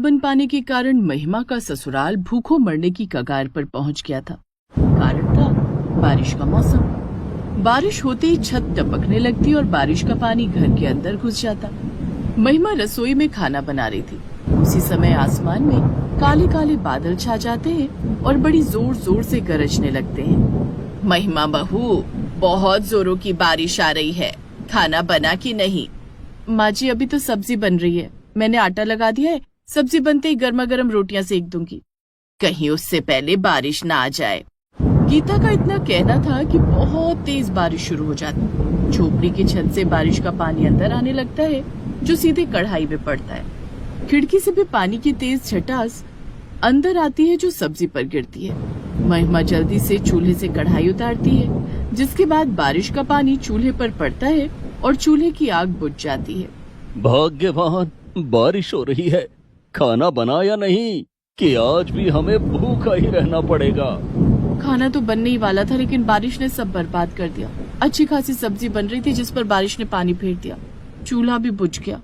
बन पाने के कारण महिमा का ससुराल भूखों मरने की कगार पर पहुंच गया था। कारण था बारिश का मौसम। बारिश होते ही छत टपकने लगती और बारिश का पानी घर के अंदर घुस जाता। महिमा रसोई में खाना बना रही थी। उसी समय आसमान में काले काले बादल छा जाते हैं और बड़ी जोर जोर से गरजने लगते हैं। महिमा बहू, बहुत जोरों की बारिश आ रही है, खाना बना कि नहीं? माँ जी, अभी तो सब्जी बन रही है, मैंने आटा लगा दिया है, सब्जी बनते ही गर्मा गर्म रोटियां सेक दूंगी। कहीं उससे पहले बारिश ना आ जाए। गीता का इतना कहना था कि बहुत तेज बारिश शुरू हो जाती। झोपड़ी की छत से बारिश का पानी अंदर आने लगता है, जो सीधे कढ़ाई में पड़ता है। खिड़की से भी पानी की तेज छटास अंदर आती है, जो सब्जी पर गिरती है। महिमा जल्दी से चूल्हे से कढ़ाई उतारती है, जिसके बाद बारिश का पानी चूल्हे पर पड़ता है और चूल्हे की आग बुझ जाती है। भाग्यवान, बारिश हो रही है। खाना बना या नहीं कि आज भी हमें भूखा ही रहना पड़ेगा। खाना तो बनने ही वाला था, लेकिन बारिश ने सब बर्बाद कर दिया। अच्छी खासी सब्जी बन रही थी, जिस पर बारिश ने पानी फेर दिया। चूल्हा भी बुझ गया।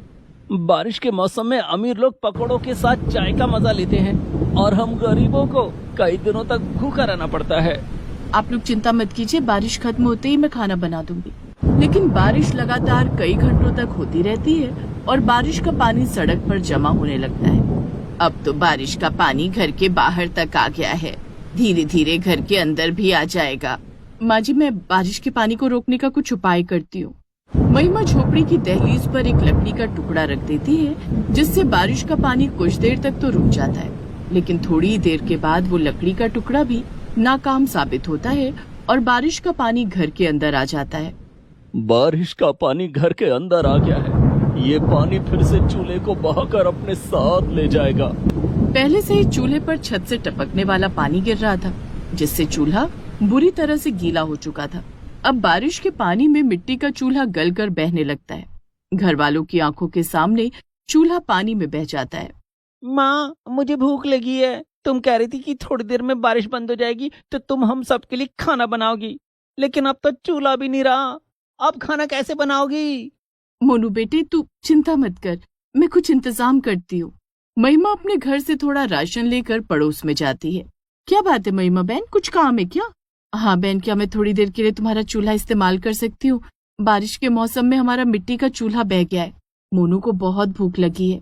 बारिश के मौसम में अमीर लोग पकौड़ों के साथ चाय का मजा लेते हैं और हम गरीबों को कई दिनों तक भूखा रहना पड़ता है। आप लोग चिंता मत कीजिए, बारिश खत्म होते ही मैं खाना बना दूंगी। लेकिन बारिश लगातार कई घंटों तक होती रहती है और बारिश का पानी सड़क पर जमा होने लगता है। अब तो बारिश का पानी घर के बाहर तक आ गया है, धीरे धीरे घर के अंदर भी आ जाएगा। माँ जी, मैं बारिश के पानी को रोकने का कुछ उपाय करती हूँ। महिमा झोपड़ी की दहलीज पर एक लकड़ी का टुकड़ा रख देती है, जिससे बारिश का पानी कुछ देर तक तो रुक जाता है, लेकिन थोड़ी देर के बाद वो लकड़ी का टुकड़ा भी नाकाम साबित होता है और बारिश का पानी घर के अंदर आ जाता है। बारिश का पानी घर के अंदर आ गया है। ये पानी फिर से चूल्हे को बहाकर अपने साथ ले जाएगा। पहले से ही चूल्हे पर छत से टपकने वाला पानी गिर रहा था, जिससे चूल्हा बुरी तरह से गीला हो चुका था। अब बारिश के पानी में मिट्टी का चूल्हा गलकर बहने लगता है। घर वालों की आंखों के सामने चूल्हा पानी में बह जाता है। माँ, मुझे भूख लगी है। तुम कह रही थी कि थोड़ी देर में बारिश बंद हो जाएगी तो तुम हम सबके लिए खाना बनाओगी, लेकिन अब तो चूल्हा भी नहीं रहा। अब खाना कैसे बनाओगी? मोनू बेटे, तू चिंता मत कर, मैं कुछ इंतजाम करती हूँ। महिमा अपने घर से थोड़ा राशन लेकर पड़ोस में जाती है। क्या बात है महिमा बहन, कुछ काम है क्या? हाँ बहन, क्या मैं थोड़ी देर के लिए तुम्हारा चूल्हा इस्तेमाल कर सकती हूँ? बारिश के मौसम में हमारा मिट्टी का चूल्हा बह गया है, मोनू को बहुत भूख लगी है।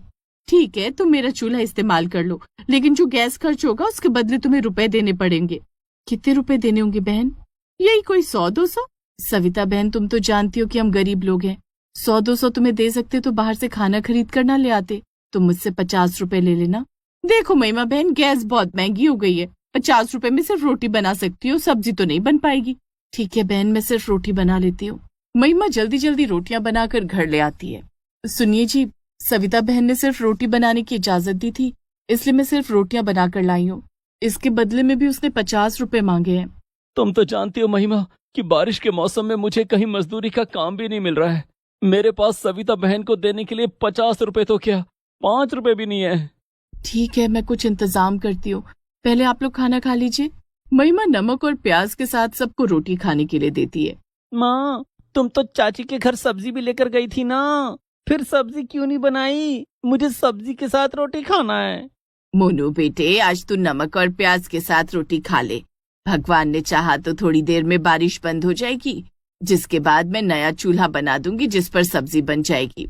ठीक है, तुम मेरा चूल्हा इस्तेमाल कर लो, लेकिन जो गैस खर्च होगा उसके बदले तुम्हें रुपए देने पड़ेंगे। कितने रुपए देने होंगे बहन? यही कोई 100-200। सविता बहन, तुम तो जानती हो कि हम गरीब लोग हैं। 100-200 तुम्हें दे सकते तो बाहर से खाना खरीद कर ना ले आते। तुम मुझसे 50 रुपए ले लेना। देखो महिमा बहन, गैस बहुत महंगी हो गई है, 50 रुपए में सिर्फ रोटी बना सकती हो, सब्जी तो नहीं बन पाएगी। ठीक है बहन, मैं सिर्फ रोटी बना लेती हूँ। महिमा जल्दी जल्दी रोटियां बनाकर घर ले आती है। सुनिए जी, सविता बहन ने सिर्फ रोटी बनाने की इजाजत दी थी, इसलिए मैं सिर्फ रोटियां बनाकर लाई हूँ। इसके बदले में भी उसने 50 रुपए मांगे हैं। तुम तो जानती हो महिमा कि बारिश के मौसम में मुझे कहीं मजदूरी का काम भी नहीं मिल रहा है। मेरे पास सविता बहन को देने के लिए 50 रुपए तो क्या, 5 रुपए भी नहीं है। ठीक है, मैं कुछ इंतजाम करती हूँ, पहले आप लोग खाना खा लीजिए। महिमा नमक और प्याज के साथ सबको रोटी खाने के लिए देती है। माँ, तुम तो चाची के घर सब्जी भी लेकर गई थी ना, फिर सब्जी क्यों नहीं बनाई? मुझे सब्जी के साथ रोटी खाना है। मोनू बेटे, आज तू नमक और प्याज के साथ रोटी खा ले। भगवान ने चाहा तो थोड़ी देर में बारिश बंद हो जाएगी, जिसके बाद मैं नया चूल्हा बना दूंगी जिस पर सब्जी बन जाएगी।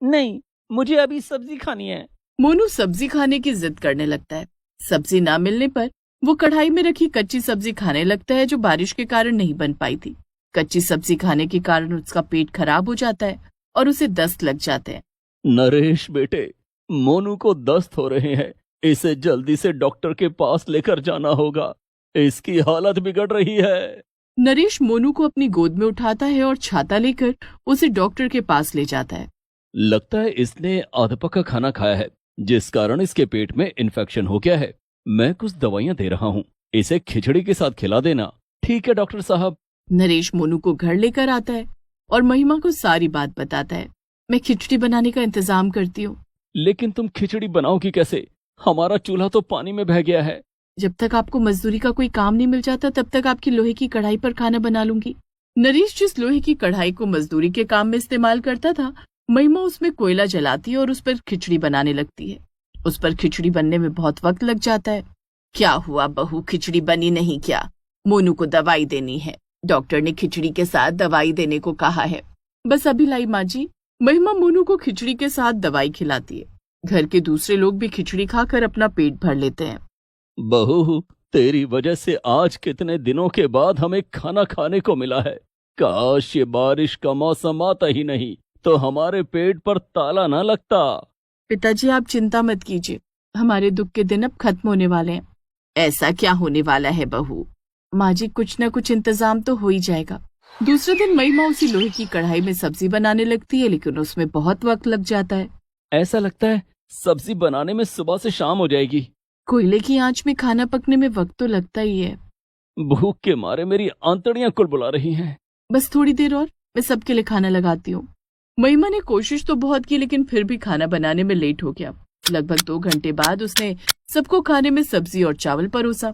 नहीं, मुझे अभी सब्जी खानी है। मोनू सब्जी खाने की जिद करने लगता है। सब्जी ना मिलने पर वो कढ़ाई में रखी कच्ची सब्जी खाने लगता है, जो बारिश के कारण नहीं बन पाई थी। कच्ची सब्जी खाने के कारण उसका पेट खराब हो जाता है और उसे दस्त लग जाते हैं। नरेश बेटे, मोनू को दस्त हो रहे हैं, इसे जल्दी से डॉक्टर के पास लेकर जाना होगा, इसकी हालत बिगड़ रही है। नरेश मोनू को अपनी गोद में उठाता है और छाता लेकर उसे डॉक्टर के पास ले जाता है। लगता है इसने आधा पका खाना खाया है, जिस कारण इसके पेट में इन्फेक्शन हो गया है। मैं कुछ दवाइयां दे रहा हूँ, इसे खिचड़ी के साथ खिला देना। ठीक है डॉक्टर साहब। नरेश मोनू को घर लेकर आता है और महिमा को सारी बात बताता है। मैं खिचड़ी बनाने का इंतजाम करती हूँ। लेकिन तुम खिचड़ी बनाओगी कैसे? हमारा चूल्हा तो पानी में बह गया है। जब तक आपको मजदूरी का कोई काम नहीं मिल जाता, तब तक आपकी लोहे की कढ़ाई पर खाना बना लूंगी। नरेश जिस लोहे की कढ़ाई को मजदूरी के काम में इस्तेमाल करता था, महिमा उसमें कोयला जलाती है और उस पर खिचड़ी बनाने लगती है। उस पर खिचड़ी बनने में बहुत वक्त लग जाता है। क्या हुआ बहू, खिचड़ी बनी नहीं क्या? मोनू को दवाई देनी है, डॉक्टर ने खिचड़ी के साथ दवाई देने को कहा है। बस अभी लाई माँ जी। महिमा मोनू को खिचड़ी के साथ दवाई खिलाती है। घर के दूसरे लोग भी खिचड़ी खाकर अपना पेट भर लेते हैं। बहू, तेरी वजह से आज कितने दिनों के बाद हमें खाना खाने को मिला है। काश ये बारिश का मौसम आता ही नहीं तो हमारे पेट पर ताला ना लगता। पिताजी आप चिंता मत कीजिए, हमारे दुख के दिन अब खत्म होने वाले हैं। ऐसा क्या होने वाला है बहू? माँ जी कुछ न कुछ इंतजाम तो हो ही जाएगा। दूसरे दिन महिमा उसी लोहे की कढ़ाई में सब्जी बनाने लगती है, लेकिन उसमें बहुत वक्त लग जाता है। ऐसा लगता है सब्जी बनाने में सुबह से शाम हो जाएगी। कोयले की आंच में खाना पकने में वक्त तो लगता ही है। भूख के मारे मेरी आंतड़ियां कुड़बुड़ा रही हैं। बस थोड़ी देर और, मैं सबके लिए खाना लगाती हूँ। महिमा ने कोशिश तो बहुत की, लेकिन फिर भी खाना बनाने में लेट हो गया। लगभग 2 घंटे बाद उसने सबको खाने में सब्जी और चावल परोसा।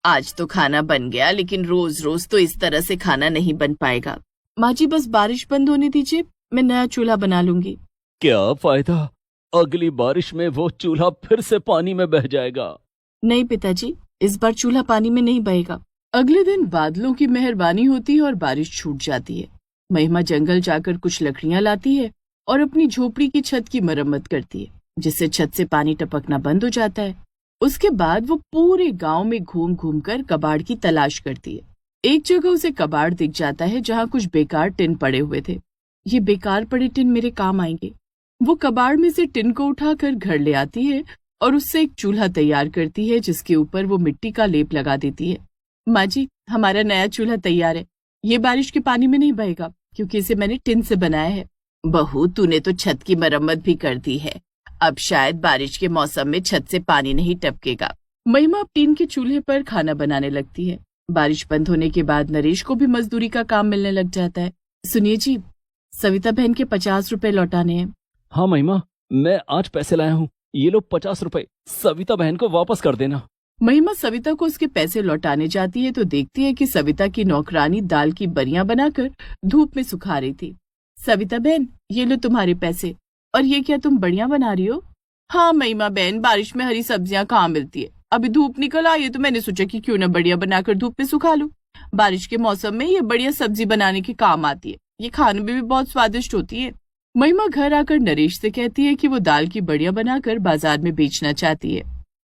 आज तो खाना बन गया, लेकिन रोज रोज तो इस तरह से खाना नहीं बन पाएगा। माँ जी बस बारिश बंद होने दीजिए, मैं नया चूल्हा बना लूंगी। क्या फायदा, अगली बारिश में वो चूल्हा फिर से पानी में बह जाएगा। नहीं पिताजी, इस बार चूल्हा पानी में नहीं बहेगा। अगले दिन बादलों की मेहरबानी होती है और बारिश छूट जाती है। महिमा जंगल जाकर कुछ लकड़ियां लाती है और अपनी झोपड़ी की छत की मरम्मत करती है, जिससे छत से पानी टपकना बंद हो जाता है। उसके बाद वो पूरे गांव में घूम घूम कर कबाड़ की तलाश करती है। एक जगह उसे कबाड़ दिख जाता है जहां कुछ बेकार टिन पड़े हुए थे। ये बेकार पड़े टिन मेरे काम आएंगे। वो कबाड़ में से टिन को उठाकर घर ले आती है और उससे एक चूल्हा तैयार करती है, जिसके ऊपर वो मिट्टी का लेप लगा देती है। माँ जी हमारा नया चूल्हा तैयार है। ये बारिश के पानी में नहीं बहेगा, क्योंकि इसे मैंने टिन से बनाया है। बहू तूने तो छत की मरम्मत भी कर दी है, अब शायद बारिश के मौसम में छत से पानी नहीं टपकेगा। महिमा अब टीन के चूल्हे पर खाना बनाने लगती है। बारिश बंद होने के बाद नरेश को भी मजदूरी का काम मिलने लग जाता है। सुनिए जी, सविता बहन के 50 रुपए लौटाने हैं। हाँ महिमा, मैं आज पैसे लाया हूँ, ये लो 50 रुपए, सविता बहन को वापस कर देना। महिमा सविता को उसके पैसे लौटाने जाती है तो देखती है कि सविता की नौकरानी दाल की बरियां बनाकर धूप में सुखा रही थी। सविता बहन ये लो तुम्हारे पैसे। और ये क्या तुम बड़ियां बना रही हो? हाँ महिमा बहन, बारिश में हरी सब्जियां कहाँ मिलती है, अभी धूप निकल आई है तो मैंने सोचा कि क्यों न बढ़िया बनाकर धूप में सुखा लूं। बारिश के मौसम में ये बढ़िया सब्जी बनाने के काम आती है, ये खाने में भी बहुत स्वादिष्ट होती है। महिमा घर आकर नरेश से कहती है कि वो दाल की बढ़िया बनाकर बाजार में बेचना चाहती है।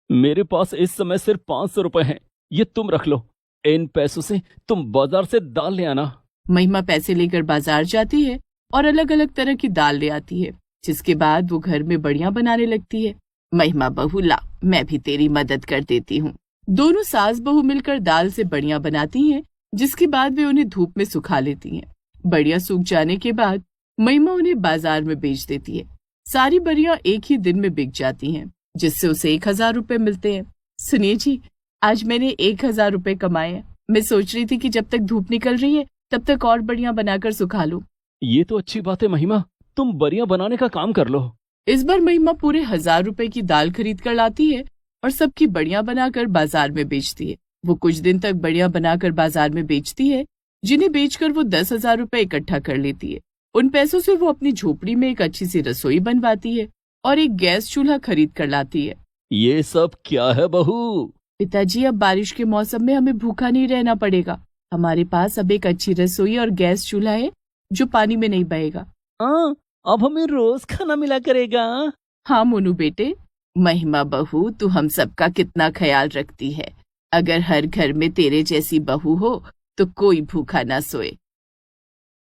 मेरे पास इस समय सिर्फ 500 रुपए हैं, ये तुम रख लो, इन पैसों से तुम बाजार से दाल ले आना। महिमा पैसे लेकर बाजार जाती है और अलग अलग तरह की दाल ले आती है, जिसके बाद वो घर में बढ़िया बनाने लगती है। महिमा बहू ला, मैं भी तेरी मदद कर देती हूँ। दोनों सास बहू मिलकर दाल से बढ़िया बनाती हैं, जिसके बाद वे उन्हें धूप में सुखा लेती हैं। बढ़िया सूख जाने के बाद महिमा उन्हें बाजार में बेच देती है। सारी बढ़िया एक ही दिन में बिक जाती हैं, जिससे उसे 1000 रुपए मिलते हैं। सुनिए जी, आज मैंने 1000 रुपए कमाए हैं। मैं सोच रही थी कि जब तक धूप निकल रही है तब तक और बढ़िया बनाकर सुखा लूं। ये तो अच्छी बात है महिमा, तुम बढ़िया बनाने का काम कर लो। इस बार महिमा पूरे 1000 रुपए की दाल खरीद कर लाती है और सबकी बढ़िया बनाकर बाजार में बेचती है। वो कुछ दिन तक बढ़िया बनाकर बाजार में बेचती है, जिन्हें बेचकर वो 10,000 रुपए इकट्ठा कर लेती है। उन पैसों से वो अपनी झोपड़ी में एक अच्छी सी रसोई बनवाती है और एक गैस चूल्हा खरीद कर लाती है। ये सब क्या है बहू? पिताजी अब बारिश के मौसम में हमें भूखा नहीं रहना पड़ेगा। हमारे पास अब एक अच्छी रसोई और गैस चूल्हा है जो पानी में नहीं बहेगा। हाँ, अब हमें रोज खाना मिला करेगा। हाँ मोनू बेटे। महिमा बहू, तू हम सबका कितना ख्याल रखती है। अगर हर घर में तेरे जैसी बहू हो तो कोई भूखा ना सोए।